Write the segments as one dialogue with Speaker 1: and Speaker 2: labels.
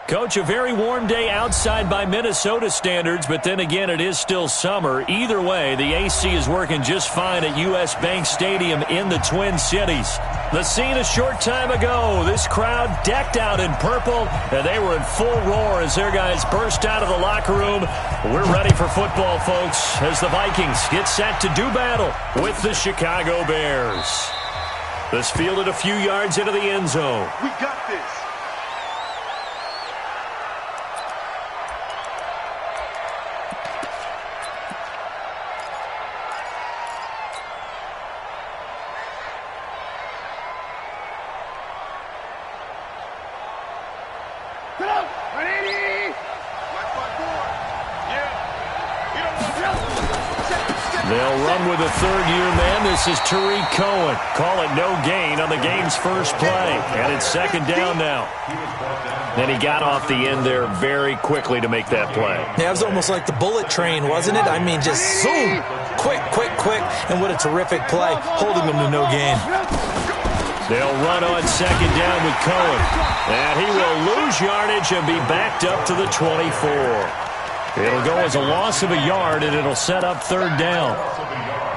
Speaker 1: Coach, a very warm day outside by Minnesota standards, but then again, it is still summer. Either way, the AC is working just fine at U.S. Bank Stadium in the Twin Cities. The scene a short time ago, this crowd decked out in purple, and they were in full roar as their guys burst out of the locker room. We're ready for football, folks, as the Vikings get set to do battle with the Chicago Bears. This fielded a few yards into the end zone.
Speaker 2: We got this.
Speaker 1: They'll run with a third-year man. This is Tariq Cohen. Call it no gain on the game's first play. And it's second down now. Then he got off the end there very quickly to make that play.
Speaker 3: Yeah, it was almost like the bullet train, wasn't it? I mean, just zoom. Quick, quick, quick. And what a terrific play, holding them to no gain.
Speaker 1: They'll run on second down with Cohen. And he will lose yardage and be backed up to the 24. It'll go as a loss of a yard, and it'll set up third down.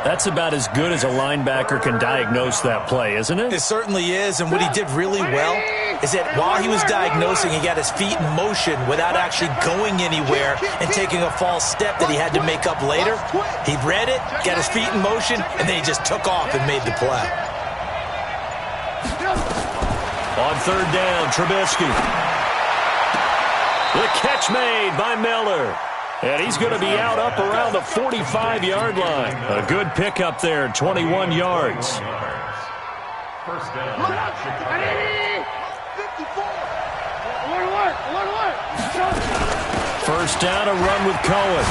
Speaker 1: That's about as good as a linebacker can diagnose that play, isn't it?
Speaker 3: It certainly is, and what he did really well is that while he was diagnosing, he got his feet in motion without actually going anywhere and taking a false step that he had to make up later. He read it, got his feet in motion, and then he just took off and made the play.
Speaker 1: On third down, Trubisky. The catch made by Miller. And he's going to be out up around the 45-yard line. A good pickup there, 21 yards.
Speaker 2: First down.
Speaker 1: First down, a run with Cohen.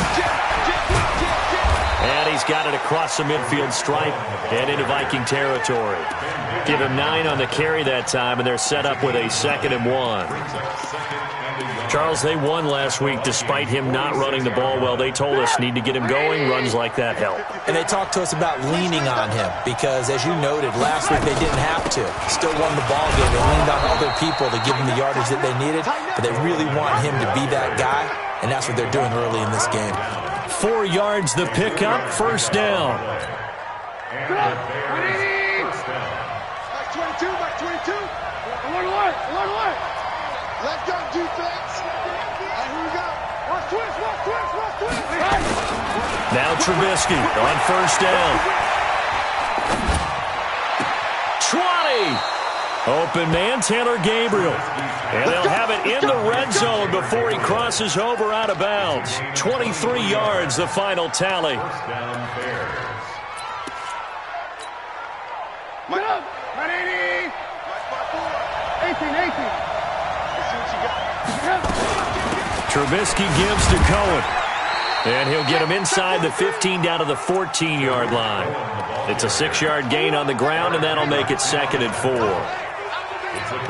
Speaker 1: And he's got it across the midfield stripe and into Viking territory. Give him 9 on the carry that time, and they're set up with a 2nd and 1. Charles, they won last week despite him not running the ball well. They told us need to get him going. Runs like that help.
Speaker 3: And they talked to us about leaning on him because, as you noted, last week they didn't have to. Still won the ball game. They leaned on other people to give them the yardage that they needed, but they really want him to be that guy, and that's what they're doing early in this game.
Speaker 1: 4 yards the pickup, first down.
Speaker 2: Back 22, back 22. Alert. Left gun defense. Here we go. Watch twist.
Speaker 1: Now Trubisky on first down. 20. Open man, Taylor Gabriel. And they'll have it in the red zone before he crosses over out of bounds. 23 yards, the final tally.
Speaker 2: Get up. 180. 18.
Speaker 1: Trubisky gives to Cohen. And he'll get him inside the 15 down to the 14-yard line. It's a 6-yard gain on the ground, and that'll make it 2nd and 4.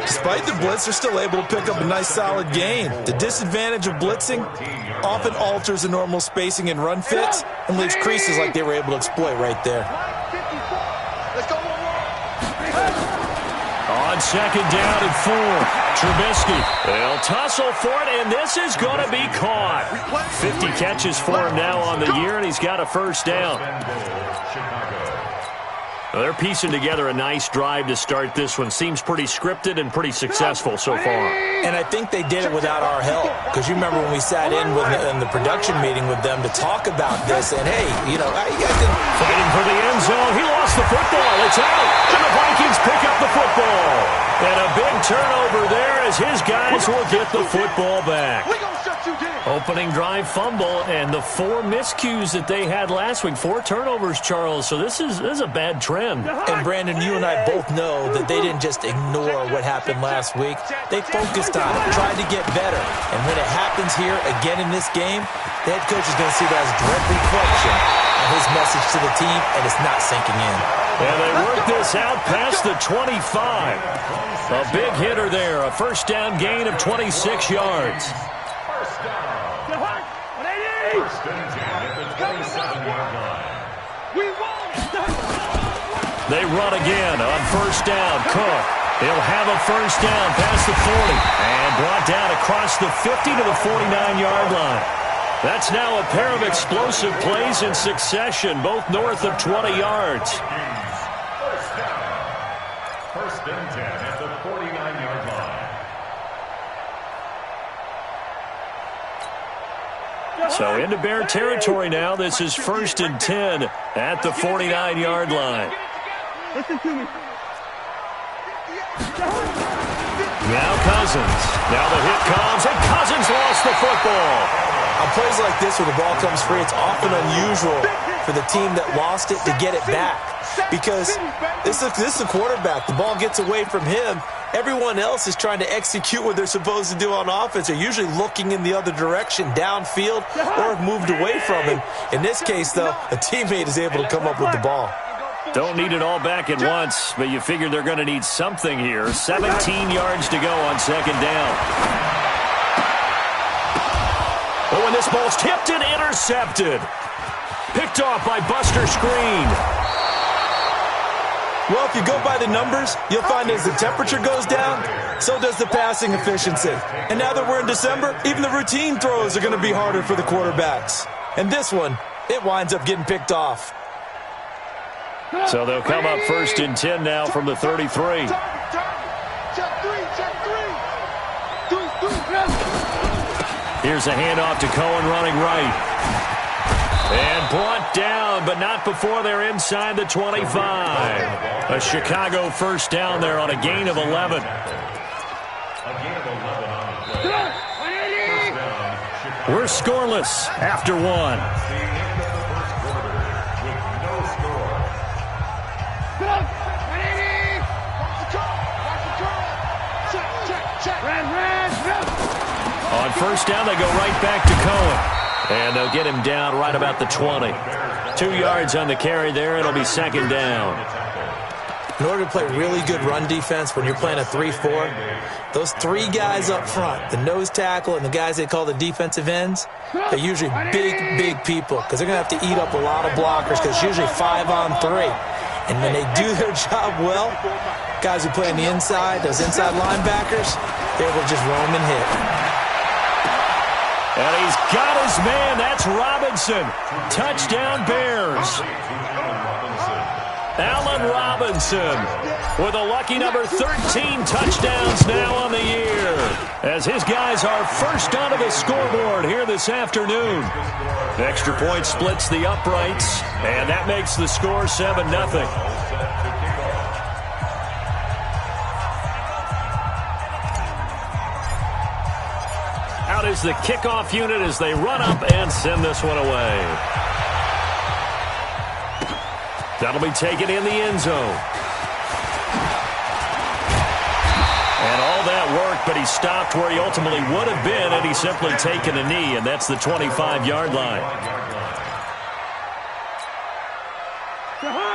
Speaker 3: Despite the blitz, they're still able to pick up a nice solid gain. The disadvantage of blitzing often alters the normal spacing and run fits and leaves creases like they were able to exploit right there.
Speaker 1: On second down and 4, Trubisky. They'll tussle for it, and this is going to be caught. 50 catches for him now on the year, and he's got a first down. Well, they're piecing together a nice drive to start this one. Seems pretty scripted and pretty successful so far.
Speaker 3: And I think they did it without our help. Because you remember when we sat in the production meeting with them to talk about this, and hey, you guys didn't...
Speaker 1: Fighting for the end zone. He lost the football. It's out. And the Vikings pick up the football. And a big turnover there as his guys will get the football back. Opening drive fumble, and the 4 miscues that they had last week. 4 turnovers, Charles. So this is a bad trend.
Speaker 3: And Brandon, you and I both know that they didn't just ignore what happened last week. They focused on it, tried to get better. And when it happens here again in this game, the head coach is going to see that as a direct reflection of his message to the team, and it's not sinking in.
Speaker 1: And they work this out past the 25. A big hitter there, a first down gain of 26 yards. They run again on first down. Cook. He'll have a first down past the 40 and brought down across the 50 to the 49-yard line. That's now a pair of explosive plays in succession, both north of 20 yards.
Speaker 4: First and 10 at the 49-yard line.
Speaker 1: So into Bear territory now. This is first and 10 at the 49-yard line.
Speaker 2: Listen to me.
Speaker 1: Now Cousins. Now the hit comes, and Cousins lost the football.
Speaker 3: On plays like this where the ball comes free, it's often unusual for the team that lost it to get it back. Because this is a quarterback. The ball gets away from him. Everyone else is trying to execute what they're supposed to do on offense. They're usually looking in the other direction, downfield, or have moved away from him. In this case, though, a teammate is able to come up with the ball.
Speaker 1: Don't need it all back at once, but you figure they're going to need something here. 17 yards to go on second down. Oh, and this ball's tipped and intercepted. Picked off by Buster Screen.
Speaker 3: Well, if you go by the numbers, you'll find as the temperature goes down, so does the passing efficiency. And now that we're in December, even the routine throws are going to be harder for the quarterbacks. And this one, it winds up getting picked off.
Speaker 1: So they'll come up first and 10 now from the 33. Here's a handoff to Cohen running right. And brought down, but not before they're inside the 25. A Chicago first down there on a gain of 11. We're scoreless after one. On first down, they go right back to Cohen. And they'll get him down right about the 20. 2 yards on the carry there. It'll be second down.
Speaker 3: In order to play really good run defense when you're playing a 3-4, those three guys up front, the nose tackle and the guys they call the defensive ends, they're usually big people because they're going to have to eat up a lot of blockers because it's usually 5-on-3. And when they do their job well, guys who play on the inside, those inside linebackers, they're able to just roam and hit.
Speaker 1: And he's got his man. That's Robinson. Touchdown Bears. Allen Robinson with a lucky number 13 touchdowns now on the year. As his guys are first onto the scoreboard here this afternoon. The extra point splits the uprights, and that makes the score 7-0. Out is the kickoff unit as they run up and send this one away. That'll be taken in the end zone. And all that work, but he stopped where he ultimately would have been had he simply taken a knee, and that's the 25-yard line.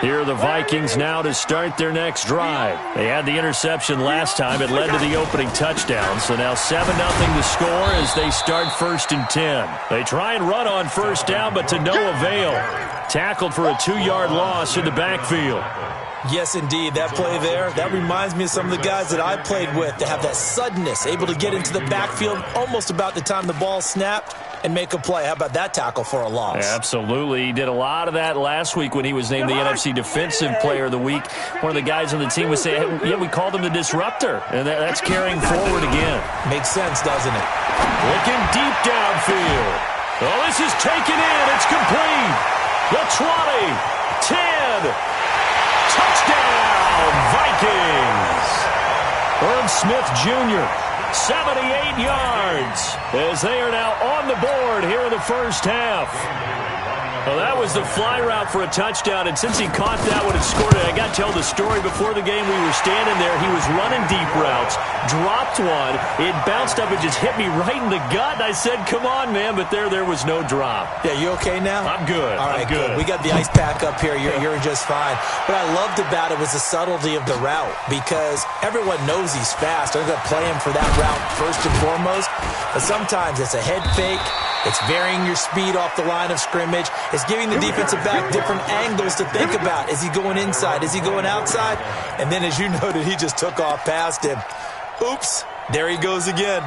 Speaker 1: Here are the Vikings now to start their next drive. They had the interception last time. It led to the opening touchdown. So now 7-0 the score as they start first and 10. They try and run on first down, but to no avail. Tackled for a 2-yard loss in the backfield.
Speaker 3: Yes, indeed. That play there, that reminds me of some of the guys that I played with that have that suddenness, able to get into the backfield almost about the time the ball snapped and make a play. How about that tackle for a loss?
Speaker 1: Absolutely. He did a lot of that last week when he was named the NFC Defensive Player of the Week. One of the guys on the team would say, hey, yeah, we called him the disruptor. And that's carrying forward again.
Speaker 3: Makes sense, doesn't it?
Speaker 1: Looking deep downfield. Oh, this is taken in. It's complete. The 20, 10, touchdown, Vikings. Herb Smith Jr., 78 yards as they are now on the board here in the first half. Well, that was the fly route for a touchdown, and since he caught that one and scored it, I got to tell the story. Before the game, we were standing there. He was running deep routes, dropped one. It bounced up and just hit me right in the gut, and I said, come on, man, but there was no drop.
Speaker 3: Yeah, you okay now?
Speaker 1: I'm good.
Speaker 3: All right,
Speaker 1: I'm good.
Speaker 3: We got the ice pack up here. You're just fine. What I loved about it was the subtlety of the route because everyone knows he's fast. They're going to play him for that route first and foremost, but sometimes it's a head fake, It's varying your speed off the line of scrimmage. It's giving the defensive back different angles to think about. Is he going inside? Is he going outside? And then, as you noted, he just took off past him. Oops, there he goes again.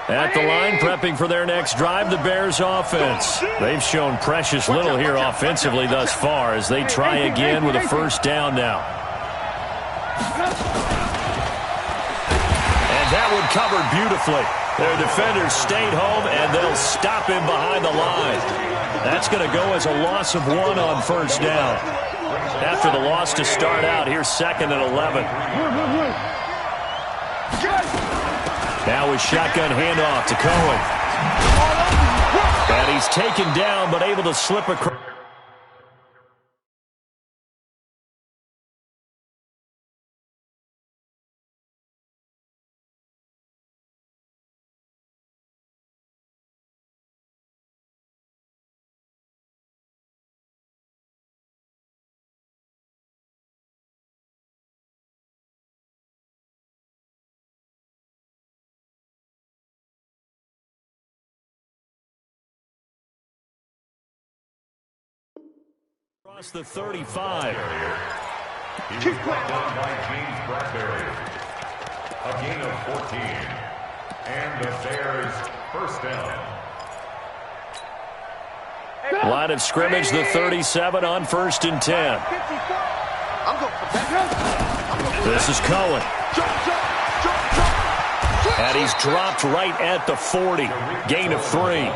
Speaker 1: At the line, prepping for their next drive, the Bears offense. They've shown precious little here offensively thus far as they try again with a first down now. And that one covered beautifully. Their defenders stayed home, and they'll stop him behind the line. That's going to go as a loss of 1 on first down. After the loss to start out, here's 2nd and 11. Now a shotgun handoff to Cohen. And he's taken down, but able to slip across. Across the 35.
Speaker 4: He was brought down by James Bradbury. A gain of 14. And the Bears first down.
Speaker 1: Line of scrimmage, the 37 on 1st and 10. This is Cohen. And he's dropped right at the 40. Gain of 3.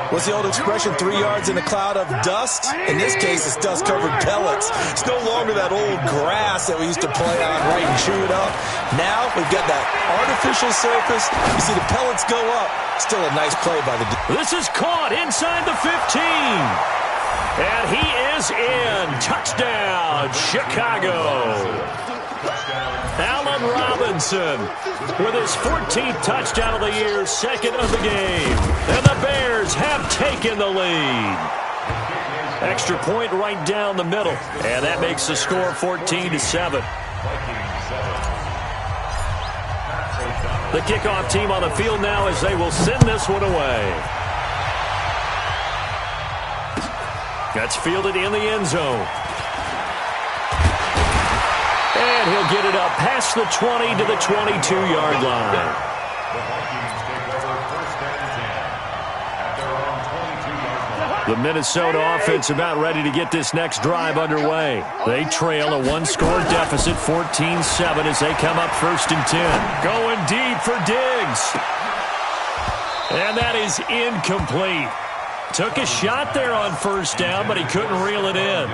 Speaker 3: What's the old expression, 3 yards in a cloud of dust? In this case, it's dust-covered pellets. It's no longer that old grass that we used to play on, right, and chew it up. Now we've got that artificial surface. You see the pellets go up. Still a nice play by the defense.
Speaker 1: This is caught inside the 15. And he is in. Touchdown, Chicago. Allen Robinson with his 14th touchdown of the year, 2nd of the game. And the Bears have taken the lead. Extra point right down the middle. And that makes the score 14-7. The kickoff team on the field now as they will send this one away. That's fielded in the end zone. And he'll get it up past the 20 to the 22-yard line.
Speaker 4: The Vikings take over first and 10 at their own 22-yard line.
Speaker 1: The Minnesota offense about ready to get this next drive underway. They trail a 1-score deficit, 14-7, as they come up 1st and 10. Going deep for Diggs. And that is incomplete. Took a shot there on first down, but he couldn't reel it in.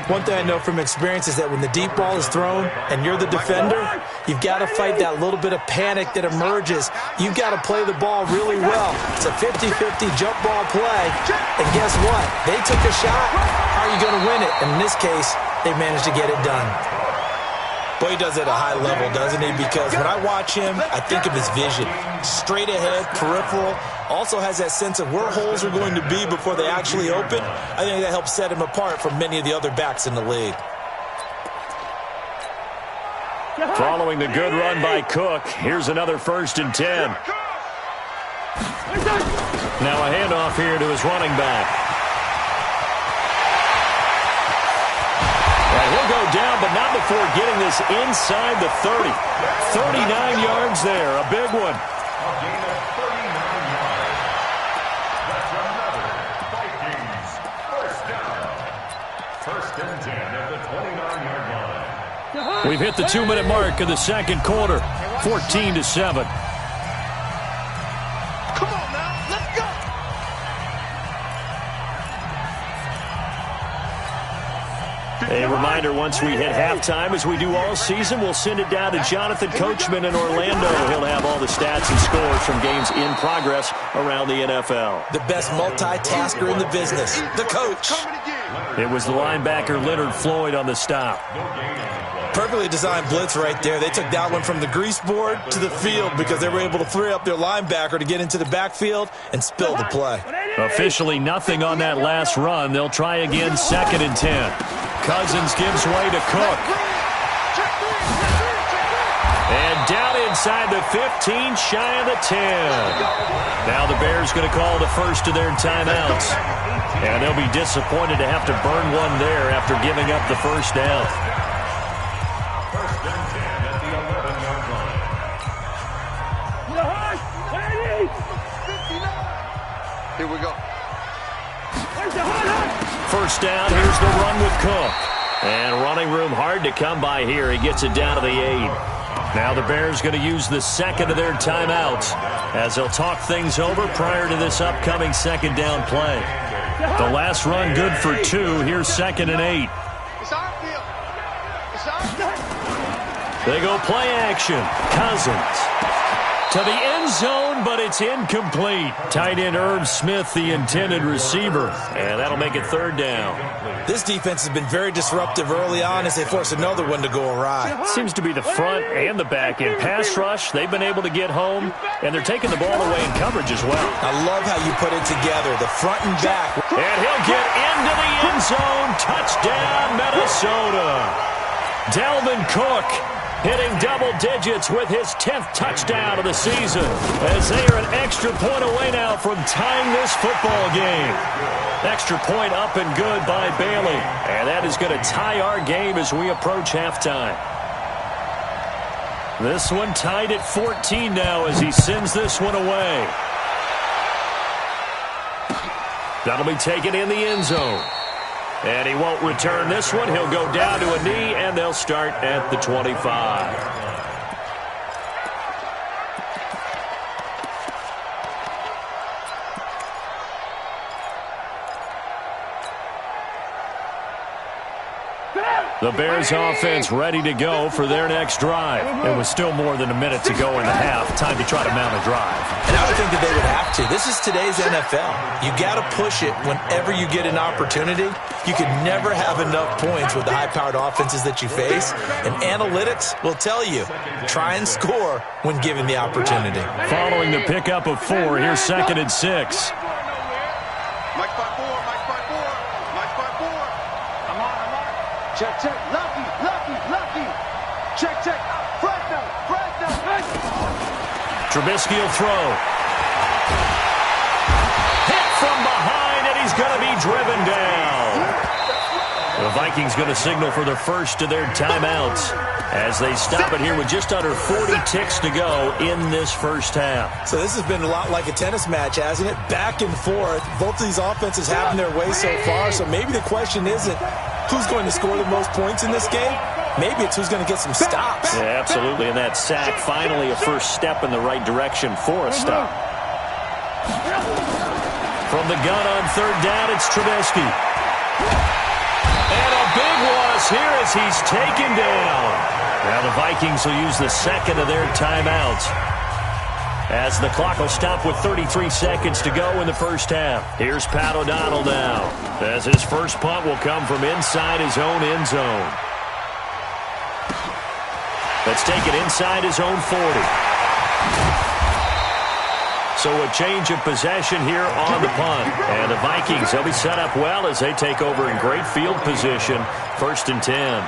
Speaker 3: One thing I know from experience is that when the deep ball is thrown and you're the defender, you've got to fight that little bit of panic that emerges. You've got to play the ball really well. It's a 50-50 jump ball play. And guess what? They took a shot. How are you going to win it? And in this case, they managed to get it done. Boy, he does it at a high level, doesn't he? Because when I watch him, I think of his vision. Straight ahead, peripheral. Also has that sense of where holes are going to be before they actually open. I think that helps set him apart from many of the other backs in the league.
Speaker 1: Following the good run by Cook, here's another 1st and 10. Now a handoff here to his running back. And he'll go down, but not before getting this inside the 30. 39 yards there, a big one.
Speaker 4: A gain of 39 yards. That's another Vikings first down. 1st and 10 at the 29-yard line.
Speaker 1: We've hit the 2-minute mark of the 2nd quarter, 14-7.
Speaker 2: Come on now, let's go.
Speaker 1: A reminder, once we hit halftime, as we do all season, we'll send it down to Jonathan Coachman in Orlando. He'll have all the stats and scores from games in progress around the NFL.
Speaker 3: The best multitasker in the business, the coach.
Speaker 1: It was the linebacker Leonard Floyd on the stop.
Speaker 3: Perfectly designed blitz right there. They took that one from the grease board to the field because they were able to free up their linebacker to get into the backfield and spill the play.
Speaker 1: Officially nothing on that last run. They'll try again, 2nd and 10. Cousins gives way to Cook. And down inside the 15, shy of the 10. Now the Bears going to call the first of their timeouts. And they'll be disappointed to have to burn one there after giving up the first down.
Speaker 4: First and 10 at the 11-yard line.
Speaker 2: Here we go.
Speaker 1: First down, here's the run with Cook. And running room hard to come by here. He gets it down to the 8. Now the Bears going to use the second of their timeouts as they'll talk things over prior to this upcoming second down play. The last run good for 2. Here's 2nd and 8. They go play action. Cousins to the end zone, but it's incomplete. Tight end Irv Smith, the intended receiver. And that'll make it 3rd down.
Speaker 3: This defense has been very disruptive early on as they force another one to go awry.
Speaker 1: Seems to be the front and the back end. Pass rush, they've been able to get home, and they're taking the ball away in coverage as well.
Speaker 3: I love how you put it together, the front and back.
Speaker 1: And he'll get into the end zone. Touchdown, Minnesota. Dalvin Cook hitting double digits with his 10th touchdown of the season as they are an extra point away now from tying this football game. Extra point up and good by Bailey. And that is going to tie our game as we approach halftime. This one tied at 14 now as he sends this one away. That'll be taken in the end zone. And he won't return this one. He'll go down to a knee, and they'll start at the 25. The Bears offense ready to go for their next drive. It was still more than a minute to go in the half. Time to try to mount a drive.
Speaker 3: And I would think that they would have to. This is today's NFL. You got to push it whenever you get an opportunity. You can never have enough points with the high-powered offenses that you face. And analytics will tell you, try and score when given the opportunity.
Speaker 1: Following the pickup of 4, here's 2nd and 6.
Speaker 2: Mike 5-4, Mike 5-4, Mike 5-4. I'm on. Check, check, lucky. Check, check, Fresno.
Speaker 1: Trubisky will throw. Hit from behind, and he's going to be driven down. The Vikings going to signal for the first of their timeouts as they stop it here with just under 40 ticks to go in this first half.
Speaker 3: So this has been a lot like a tennis match, hasn't it? Back and forth. Both of these offenses having their way so far, so maybe the question isn't who's going to score the most points in this game. Maybe it's who's going to get some stops.
Speaker 1: Yeah, absolutely, and that sack finally a first step in the right direction for a stop. From the gun on 3rd down, it's Trubisky. And a big loss here as he's taken down. Now the Vikings will use the second of their timeouts as the clock will stop with 33 seconds to go in the first half. Here's Pat O'Donnell now as his first punt will come from inside his own end zone. Let's take it inside his own 40. So a change of possession here on the punt. And the Vikings, they'll be set up well as they take over in great field position. 1st and 10.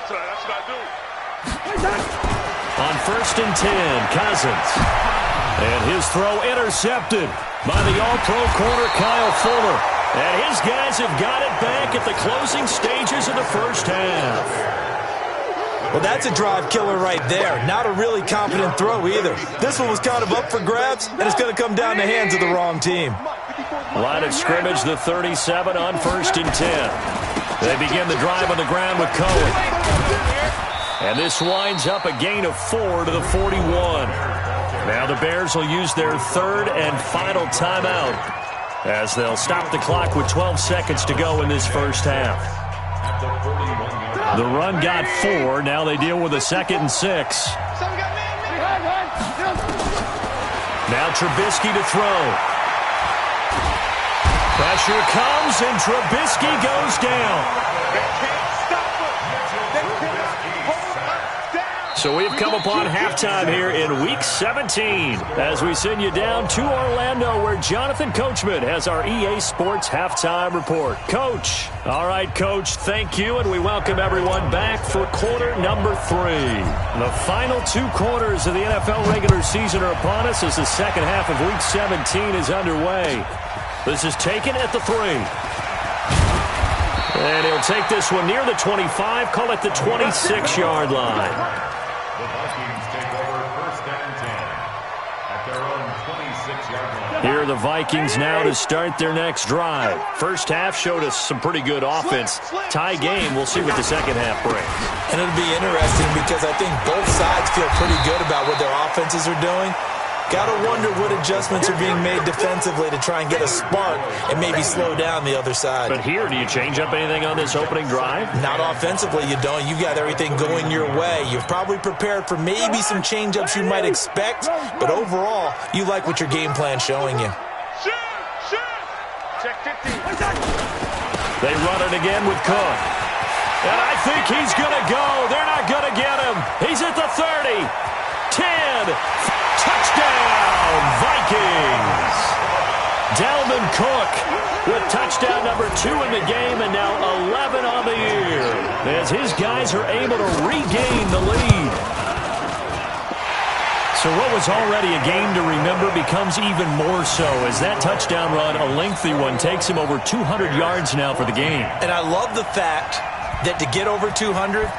Speaker 2: That's what I do.
Speaker 1: On 1st and 10, Cousins. And his throw intercepted by the All-Pro corner, Kyle Fuller. And his guys have got it back at the closing stages of the first half.
Speaker 3: Well, that's a drive killer right there. Not a really confident throw either. This one was kind of up for grabs, and it's going to come down the hands of the wrong team.
Speaker 1: Line of scrimmage, the 37 on 1st and 10. They begin the drive on the ground with Cohen. And this winds up a gain of 4 to the 41. Now the Bears will use their 3rd and final timeout as they'll stop the clock with 12 seconds to go in this first half. The run got 4. Now they deal with a 2nd and 6. Now Trubisky to throw. Pressure comes, and Trubisky goes down.
Speaker 2: They can't stop him. They cannot hold us down.
Speaker 1: So we've come upon halftime here in Week 17 as we send you down to Orlando where Jonathan Coachman has our EA Sports Halftime Report. Coach. All right, Coach, thank you, and we welcome everyone back for quarter number 3. The final 2 quarters of the NFL regular season are upon us as the second half of Week 17 is underway. This is taken at the 3. And he'll take this one near the 25, call it the 26-yard line.
Speaker 4: The Vikings take over first and 10 at their own 26-yard line.
Speaker 1: Here are the Vikings now to start their next drive. First half showed us some pretty good offense. Tie game, we'll see what the second half brings.
Speaker 3: And it'll be interesting because I think both sides feel pretty good about what their offenses are doing. Got to wonder what adjustments are being made defensively to try and get a spark and maybe slow down the other side.
Speaker 1: But here, do you change up anything on this opening drive?
Speaker 3: Not offensively, you don't. You've got everything going your way. You've probably prepared for maybe some change-ups you might expect, but overall, you like what your game plan's showing you.
Speaker 2: Shoot! Check 15.
Speaker 1: They run it again with Cook. And I think he's going to go. They're not going to get him. He's at the 30. 10. Touchdown, Vikings! Dalvin Cook with touchdown number 2 in the game and now 11 on the year as his guys are able to regain the lead. So what was already a game to remember becomes even more so as that touchdown run, a lengthy one, takes him over 200 yards now for the game.
Speaker 3: And I love the fact that to get over 200,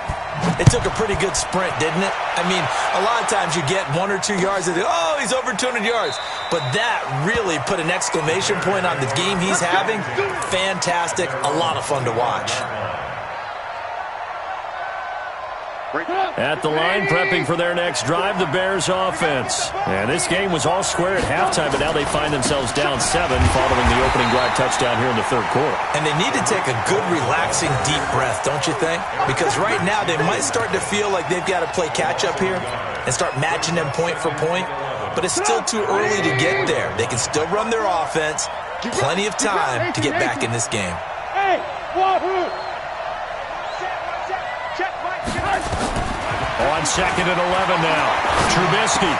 Speaker 3: it took a pretty good sprint, didn't it? I mean, a lot of times you get 1 or 2 yards and think, oh, he's over 200 yards. But that really put an exclamation point on the game he's having. Fantastic. A lot of fun to watch.
Speaker 1: At the line, prepping for their next drive, the Bears offense. And this game was all square at halftime, but now they find themselves down 7 following the opening drive touchdown here in the third quarter.
Speaker 3: And they need to take a good, relaxing, deep breath, don't you think? Because right now they might start to feel like they've got to play catch-up here and start matching them point for point. But it's still too early to get there. They can still run their offense. Plenty of time to get back in this game.
Speaker 2: Hey,
Speaker 1: On second and 11 now. Trubisky.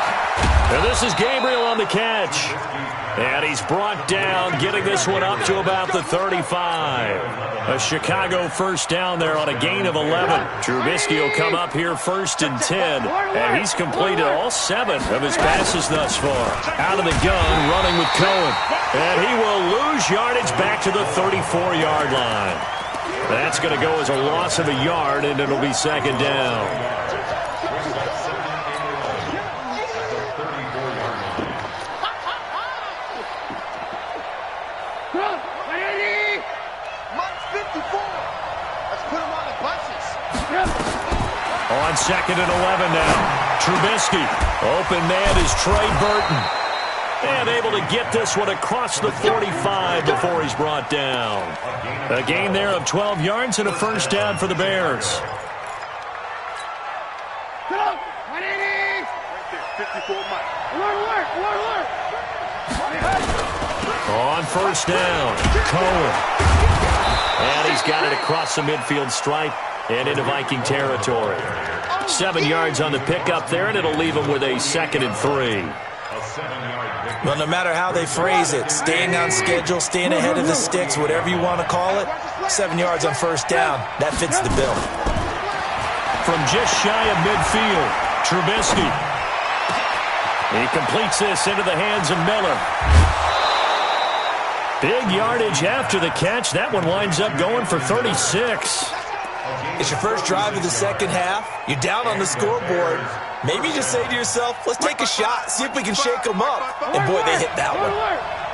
Speaker 1: And this is Gabriel on the catch. And he's brought down, getting this one up to about the 35. A Chicago first down there on a gain of 11. Trubisky will come up here first and 10. And he's completed all 7 of his passes thus far. Out of the gun, running with Cohen. And he will lose yardage back to the 34-yard line. That's going to go as a loss of a yard, and it'll be second down. On second and 11 now. Trubisky. Open man is Trey Burton. And able to get this one across the 45 before he's brought down. A gain there of 12 yards and a first down for the Bears. On first down, Cohen. And he's got it across the midfield stripe and into Viking territory. 7 yards on the pickup there, and it'll leave him with a second and 3.
Speaker 3: Well, no matter how they phrase it, staying on schedule, staying ahead of the sticks, whatever you want to call it, 7 yards on first down, that fits the bill.
Speaker 1: From just shy of midfield, Trubisky. He completes this into the hands of Miller. Big yardage after the catch. That one winds up going for 36.
Speaker 3: It's your first drive of the second half. You're down on the scoreboard. Maybe you just say to yourself, let's take a shot, see if we can shake them up. And, boy, they hit that one.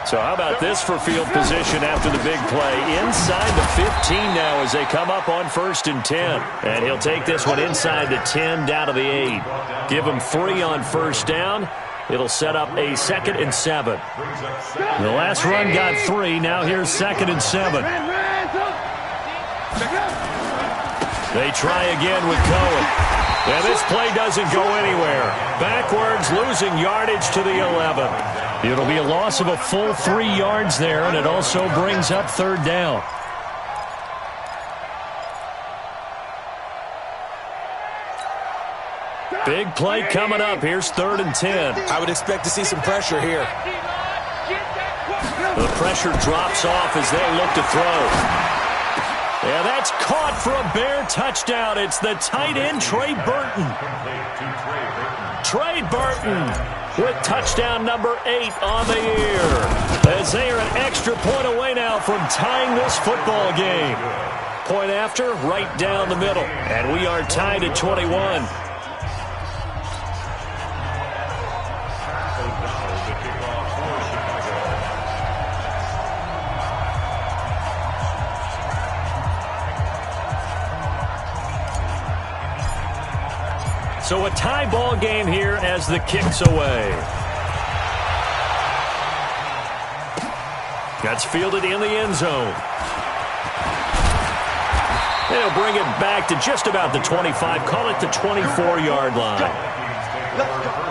Speaker 1: So how about this for field position after the big play? Inside the 15 now as they come up on first and 10. And he'll take this one inside the 10 down to the 8. Give him 3 on first down. It'll set up a second and 7. The last run got 3. Now here's second and 7. They try again with Cohen. And this play doesn't go anywhere. Backwards, losing yardage to the 11. It'll be a loss of a full 3 yards there, and it also brings up third down. Big play coming up. Here's 3rd and 10.
Speaker 3: I would expect to see some pressure here.
Speaker 1: The pressure drops off as they look to throw. Yeah, that's caught for a Bear touchdown. It's the tight end, Trey Burton. Trey Burton with touchdown number 8 on the year. As they are an extra point away now from tying this football game. Point after, right down the middle. And we are tied at 21. So a tie ball game here as the kick's away. That's fielded in the end zone. They'll bring it back to just about the 25. Call it the 24-yard line.
Speaker 2: Let's go.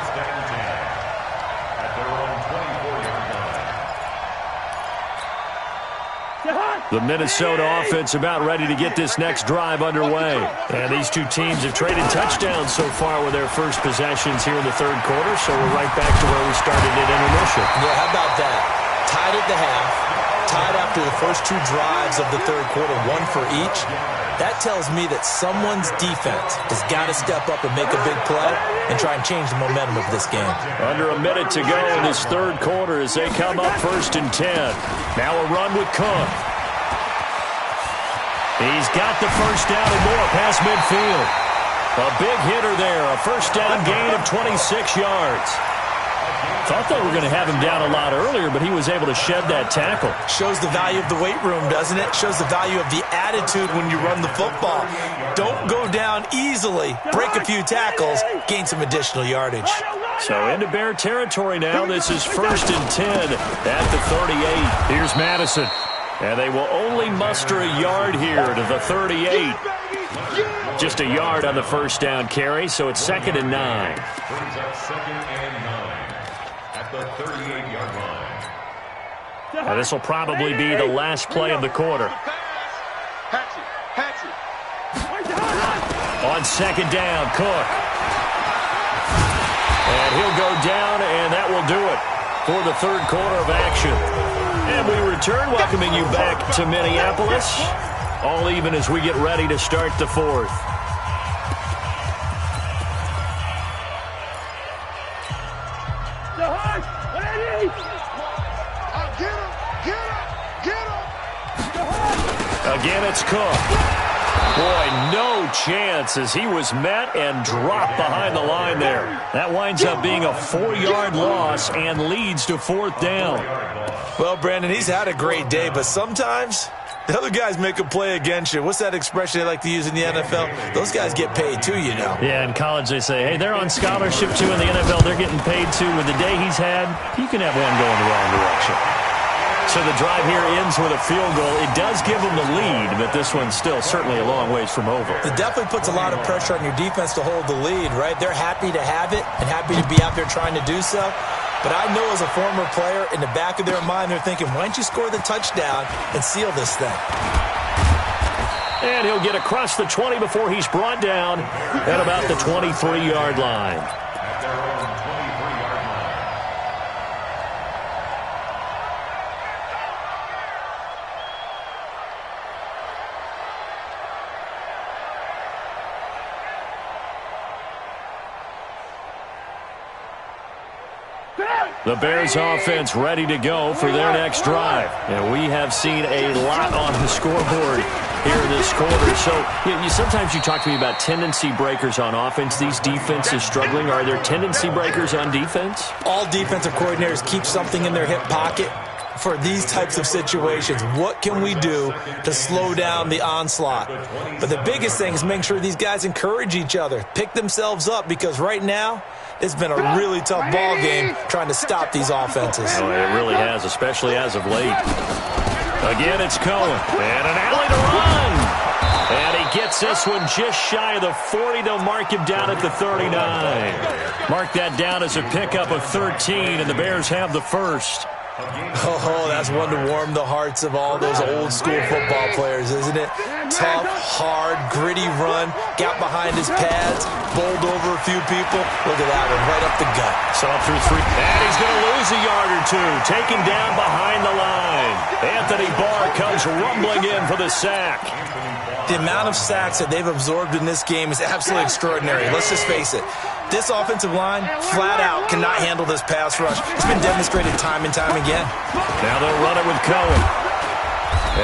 Speaker 1: The Minnesota offense about ready to get this next drive underway. And these two teams have traded touchdowns so far with their first possessions here in the third quarter, so we're right back to where we started at intermission.
Speaker 3: Yeah, how about that? Tied at the half, tied after the first 2 drives of the third quarter, 1 for each. That tells me that someone's defense has got to step up and make a big play and try and change the momentum of this game.
Speaker 1: Under a minute to go in this third quarter as they come up 1st and 10. Now a run with Cook. He's got the first down and more past midfield. A big hitter there, a first down gain of 26 yards. Thought they were going to have him down a lot earlier, but he was able to shed that tackle.
Speaker 3: Shows the value of the weight room, doesn't it? Shows the value of the attitude when you run the football. Don't go down easily. Break a few tackles, gain some additional yardage.
Speaker 1: So into Bear territory now. This is 1st and 10 at the 38. Here's Madison. And they will only muster a yard here to the 38. Just a yard on the first down carry, so it's 2nd and 9.
Speaker 4: Brings up 2nd and 9 at the 38-yard line.
Speaker 1: Now this will probably be the last play of the quarter. On 2nd down, Cook. And he'll go down, and that will do it for the third quarter of action. And we return, welcoming you back to Minneapolis. All even as we get ready to start the fourth. Again, it's Cook. Boy, no chance as he was met and dropped behind the line there. That winds up being a 4-yard loss and leads to 4th down.
Speaker 3: Well, Brandon, he's had a great day, but sometimes the other guys make a play against you. What's that expression they like to use in the NFL? Those guys get paid too, you know.
Speaker 1: Yeah, in college they say, hey, they're on scholarship too. In the NFL, they're getting paid too. With the day he's had, you can have one going the wrong direction. So the drive here ends with a field goal. It does give them the lead, but this one's still certainly a long ways from over.
Speaker 3: It definitely puts a lot of pressure on your defense to hold the lead, right? They're happy to have it and happy to be out there trying to do so. But I know as a former player, in the back of their mind, they're thinking, why don't you score the touchdown and seal this thing?
Speaker 1: And he'll get across the 20 before he's brought down at about the 23-yard line.
Speaker 4: At their own 23-yard line.
Speaker 1: The Bears offense ready to go for their next drive. And we have seen a lot on the scoreboard here in this quarter. So sometimes you talk to me about tendency breakers on offense. These defenses struggling. Are there tendency breakers on defense?
Speaker 3: All defensive coordinators keep something in their hip pocket for these types of situations. What can we do to slow down the onslaught? But the biggest thing is make sure these guys encourage each other, pick themselves up, because right now it's been a really tough ball game trying to stop these offenses.
Speaker 1: Oh, it really has, especially as of late. Again, it's Cohen. And an alley to run. And he gets gets this one just shy of the 40. They'll mark him down at the 39. Mark that down as a pickup of 13, and the Bears have the first.
Speaker 3: Oh, that's one to warm the hearts of all those old-school football players, isn't it? Tough, hard, gritty run, got behind his pads, bowled over a few people. Look at that one, right up the gut.
Speaker 1: Saw through 3. And he's going to lose a yard or two. Taken down behind the line. Anthony Barr comes rumbling in for the sack.
Speaker 3: The amount of sacks that they've absorbed in this game is absolutely extraordinary. Let's just face it. This offensive line, flat out, cannot handle this pass rush. It's been demonstrated time and time again.
Speaker 1: Now they'll run it with Cohen.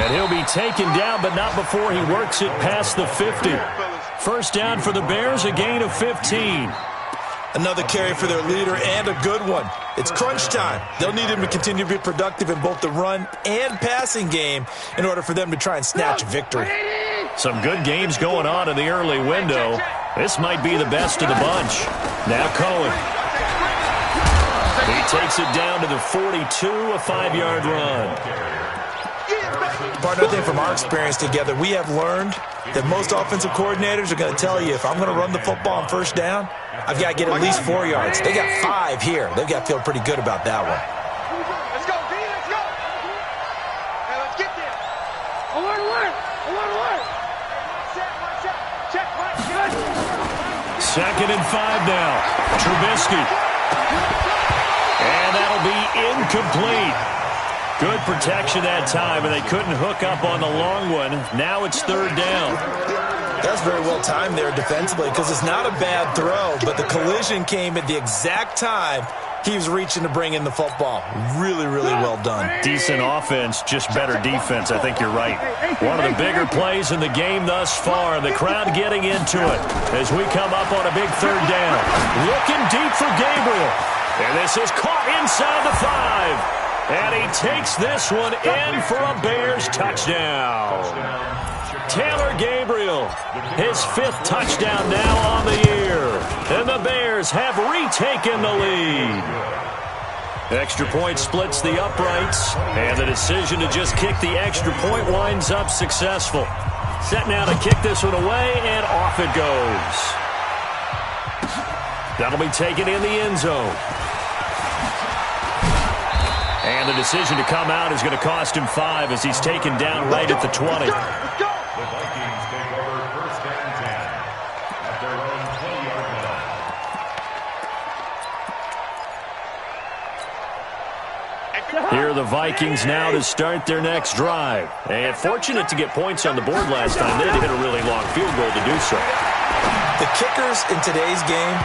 Speaker 1: And he'll be taken down, but not before he works it past the 50. First down for the Bears, a gain of 15.
Speaker 3: Another carry for their leader, and a good one. It's crunch time. They'll need him to continue to be productive in both the run and passing game in order for them to try and snatch victory.
Speaker 1: Some good games going on in the early window. This might be the best of the bunch. Now Cohen. He takes it down to the 42, a 5-yard run.
Speaker 3: Partner, I think from our experience together, we have learned that most offensive coordinators are going to tell you, if I'm going to run the football on first down, I've got to get at least 4 yards. They got 5 here. They've got to feel pretty good about that one.
Speaker 2: Let's go, D, let's go. Hey, let's get there. Alert. Check, good.
Speaker 1: 2nd and 5 now. Trubisky. And that'll be incomplete. Good protection that time, and they couldn't hook up on the long one. Now it's 3rd down.
Speaker 3: That's very well timed there defensively, because it's not a bad throw, but the collision came at the exact time he was reaching to bring in the football. Really, really well done.
Speaker 1: Decent offense, just better defense. I think you're right. One of the bigger plays in the game thus far. The crowd getting into it as we come up on a big 3rd down. Looking deep for Gabriel. And this is caught inside the 5. And he takes this one in for a Bears touchdown. Taylor Gabriel, his 5th touchdown now on the year. And the Bears have retaken the lead. Extra point splits the uprights. And the decision to just kick the extra point winds up successful. Set now to kick this one away, and off it goes. That'll be taken in the end zone. And the decision to come out is going to cost him 5 as he's taken down right at the 20.
Speaker 4: The Vikings take over 1st and 10 at their own 20-yard line.
Speaker 1: Here are the Vikings now to start their next drive. And fortunate to get points on the board last time. They had to hit a really long field goal to do so.
Speaker 3: The kickers in today's game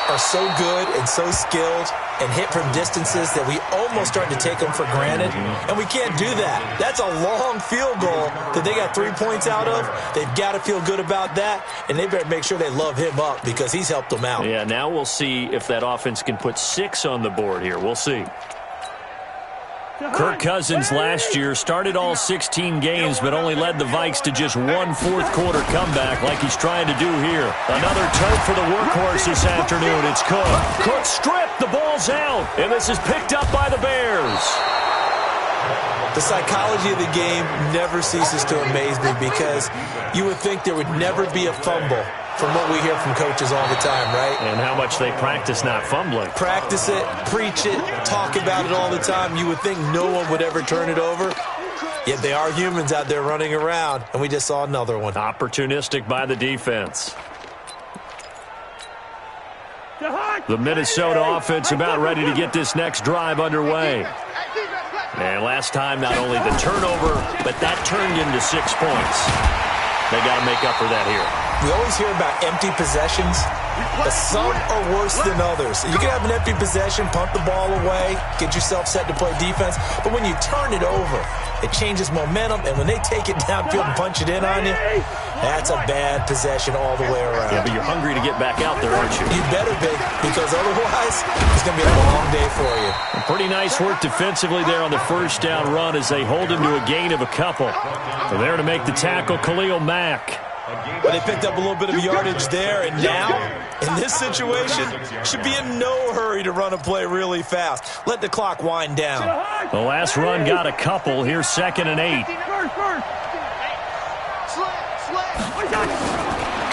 Speaker 3: are so good and so skilled and hit from distances that we almost start to take them for granted, and we can't do that. That's a long field goal that they got 3 points out of. They've got to feel good about that, and they better make sure they love him up because he's helped them out.
Speaker 1: Yeah, now we'll see if that offense can put 6 on the board here. We'll see. Kirk Cousins last year started all 16 games but only led the Vikes to just 1 fourth-quarter comeback like he's trying to do here. Another turf for the workhorse this afternoon. It's Cook. Cook stripped. The ball's out. And this is picked up by the Bears.
Speaker 3: The psychology of the game never ceases to amaze me because you would think there would never be a fumble from what we hear from coaches all the time, right?
Speaker 1: And how much they practice not fumbling.
Speaker 3: Practice it, preach it, talk about it all the time. You would think no one would ever turn it over. Yet they are humans out there running around, and we just saw another one.
Speaker 1: Opportunistic by the defense. The Minnesota offense about ready to get this next drive underway. And last time, not only the turnover, but that turned into 6 points. They got to make up for that here.
Speaker 3: We always hear about empty possessions, but some are worse than others. You can have an empty possession, punt the ball away, get yourself set to play defense, but when you turn it over, it changes momentum, and when they take it downfield and punch it in on you, that's a bad possession all the way around.
Speaker 1: Yeah, but you're hungry to get back out there, aren't you?
Speaker 3: You better be, because otherwise, it's going to be a long day for you.
Speaker 1: Pretty nice work defensively there on the first down run as they hold him to a gain of a couple. So there to make the tackle, Khalil Mack.
Speaker 3: But they picked up a little bit of yardage there, and now, in this situation, should be in no hurry to run a play really fast. Let the clock wind down.
Speaker 1: The last run got a couple. Here's 2nd and 8.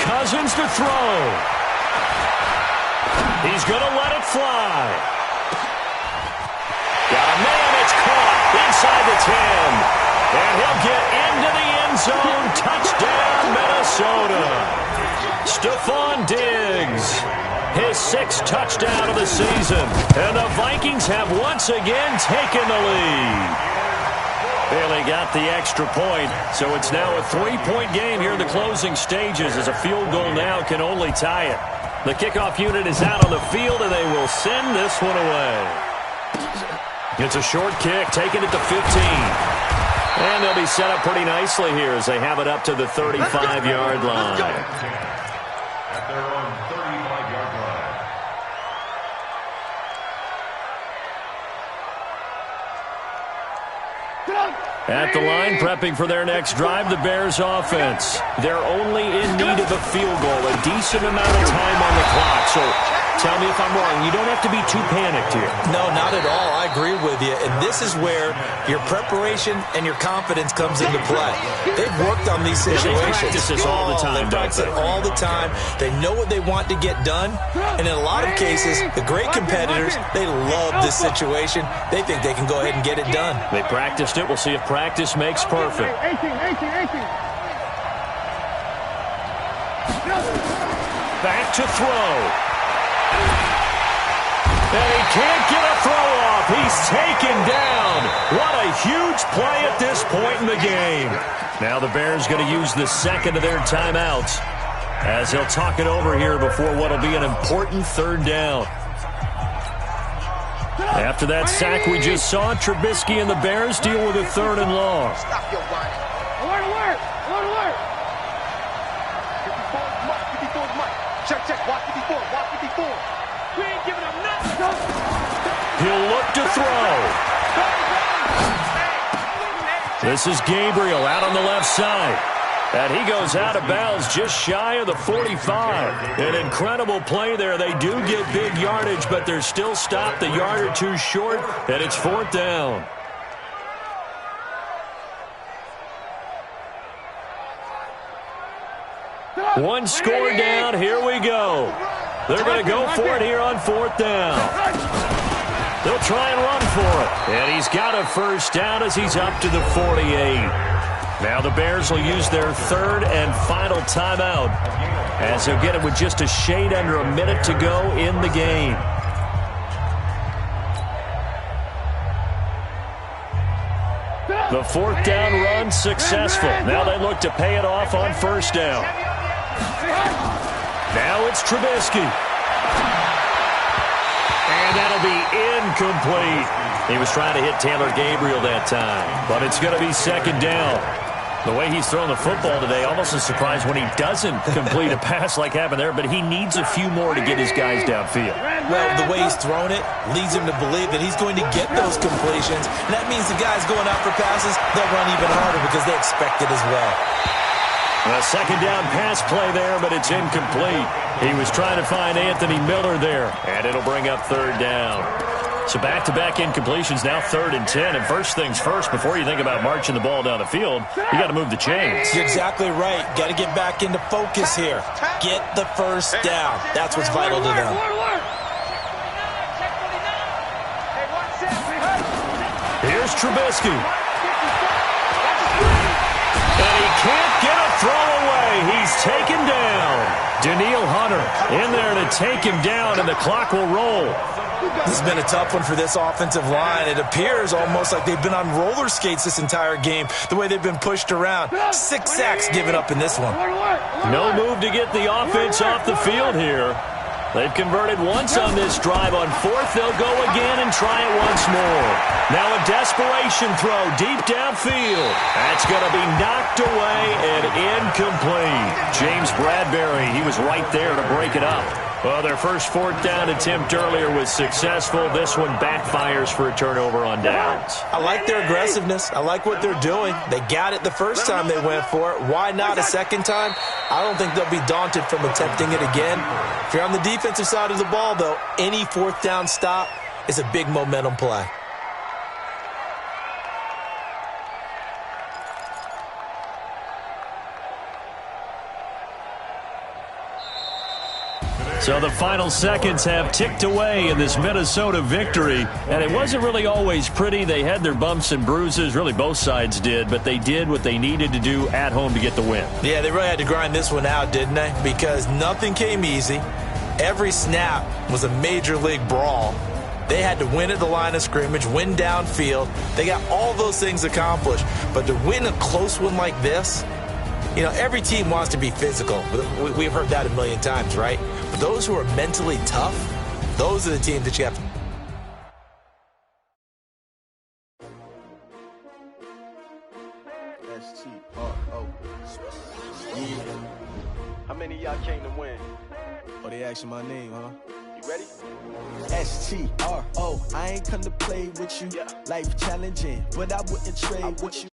Speaker 1: Cousins to throw. He's going to let it fly. Got a man, it's caught inside the 10. And he'll get into the end zone. Touchdown, Minnesota. Stephon Diggs, his 6th touchdown of the season. And the Vikings have once again taken the lead. Bailey got the extra point, so it's now a 3-point game here in the closing stages as a field goal now can only tie it. The kickoff unit is out on the field, and they will send this one away. It's a short kick, taking it to 15. And they'll be set up pretty nicely here as they have it up to the 35-yard line.
Speaker 4: At their own 35-yard line.
Speaker 1: At the line, prepping for their next drive, the Bears offense. They're only in need of a field goal, a decent amount of time on the clock. So tell me if I'm wrong. You don't have to be too panicked here.
Speaker 3: No, not at all. I agree with you. And this is where your preparation and your confidence comes into play. They've worked on these situations.
Speaker 1: They practice this all the time,
Speaker 3: They practice it all the time. They know what they want to get done. And in a lot of cases, the great competitors, they love this situation. They think they can go ahead and get it done.
Speaker 1: They practiced it. We'll see if practice makes perfect.
Speaker 2: 18.
Speaker 1: Back to throw. And he can't get a throw off. He's taken down. What a huge play at this point in the game. Now the Bears going to use the second of their timeouts as they'll talk it over here before what will be an important 3rd down. After that sack we just saw, Trubisky and the Bears deal with a 3rd and long.
Speaker 2: Stop your whining. Alert. 54 Mike. Check. Watch 54. We ain't giving up nothing.
Speaker 1: He'll look to throw. This is Gabriel out on the left side. And he goes out of bounds just shy of the 45. An incredible play there. They do get big yardage, but they're still stopped a yard or two short, and it's 4th down. One score down. Here we go. They're going to go for it here on 4th down. They'll try and run for it. And he's got a first down as he's up to the 48. Now the Bears will use their 3rd and final timeout as they'll get it with just a shade under a minute to go in the game. The 4th down run successful. Now they look to pay it off on 1st down. Now it's Trubisky. And that'll be incomplete. He was trying to hit Taylor Gabriel that time, but it's going to be 2nd down. The way he's thrown the football today, almost a surprise when he doesn't complete a pass like happened there, but he needs a few more to get his guys downfield.
Speaker 3: Well, the way he's thrown it leads him to believe that he's going to get those completions. And that means the guys going out for passes, they'll run even harder because they expect it as well.
Speaker 1: A 2nd down pass play there, but it's incomplete. He was trying to find Anthony Miller there, and it'll bring up 3rd down. So back-to-back incompletions, now 3rd and 10. And first things first, before you think about marching the ball down the field, you got to move the chains.
Speaker 3: You're exactly right. Got to get back into focus here. Get the first down. That's what's vital to them.
Speaker 1: Here's Trubisky. And he can't get a throw away. He's taken down. Danielle Hunter in there to take him down, and the clock will roll.
Speaker 3: This has been a tough one for this offensive line. It appears almost like they've been on roller skates this entire game, the way they've been pushed around. 6 sacks given up in this one.
Speaker 1: No move to get the offense off the field here. They've converted once on this drive. On 4th, they'll go again and try it once more. Now a desperation throw deep downfield. That's going to be knocked away and incomplete. James Bradbury, he was right there to break it up. Well, their first 4th down attempt earlier was successful. This one backfires for a turnover on downs.
Speaker 3: I like their aggressiveness. I like what they're doing. They got it the first time they went for it. Why not a second time? I don't think they'll be daunted from attempting it again. If you're on the defensive side of the ball, though, any 4th down stop is a big momentum play.
Speaker 1: So the final seconds have ticked away in this Minnesota victory, and it wasn't really always pretty. They had their bumps and bruises, really both sides did, but they did what they needed to do at home to get the win.
Speaker 3: Yeah, they really had to grind this one out, didn't they? Because nothing came easy. Every snap was a major league brawl. They had to win at the line of scrimmage, win downfield. They got all those things accomplished. But to win a close one like this, you know, every team wants to be physical. We've heard that a million times, right? But those who are mentally tough, those are the teams that you have to.
Speaker 5: S-T-R-O. Yeah.
Speaker 2: How many of y'all came to win?
Speaker 5: Oh, they asking my name, huh?
Speaker 2: You ready?
Speaker 5: S-T-R-O. I ain't come to play with you.
Speaker 2: Yeah.
Speaker 5: Life challenging, but I wouldn't trade with you.